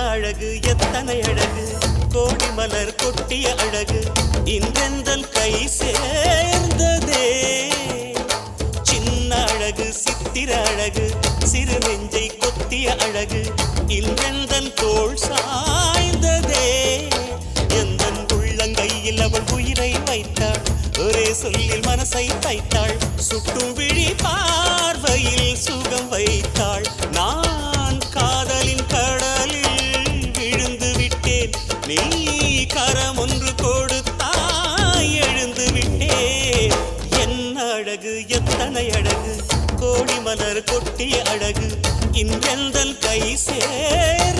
அழகு எத்தனை அழகு கோடி மலர் கொட்டிய அழகு இன்றெந்தன் கை சேர்ந்ததே சின்ன அழகு சித்திர அழகு சிறு நெஞ்சை கொத்திய அழகு இன்றெந்தன் தோள் சாய்ந்ததே எந்தன் உள்ளங்கையில் அவள் உயிரை வைத்தாள் ஒரே சொல்லில் மனசை தைத்தாள் சுட்டும் விழி பார்வையில் சுகம் வைத்தாள் நான் காதலின் கடலில் விழுந்து விட்டேன் நீ கரம் ஒன்று கொடுத்தாய் எழுந்து விட்டேன் என்ன அழகு எத்தனை அழகு கோடி மலர் கொட்டிய அழகு இன்றெந்தன் கை சேர்